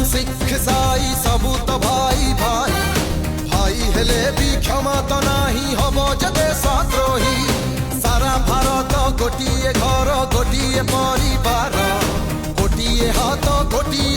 ଶିଖ ସାଇ ସବୁ ତ ଭାଇ ଭାଇ ଭାଇ ହେଲେ ବି କ୍ଷମା ତ ନାହିଁ ହବ ଯେ ଦେଶଦ୍ରୋହୀ ସାରା ଭାରତ ଗୋଟିଏ ଘର ଗୋଟିଏ ପରିବାର ଗୋଟିଏ ହାତ ଗୋଟିଏ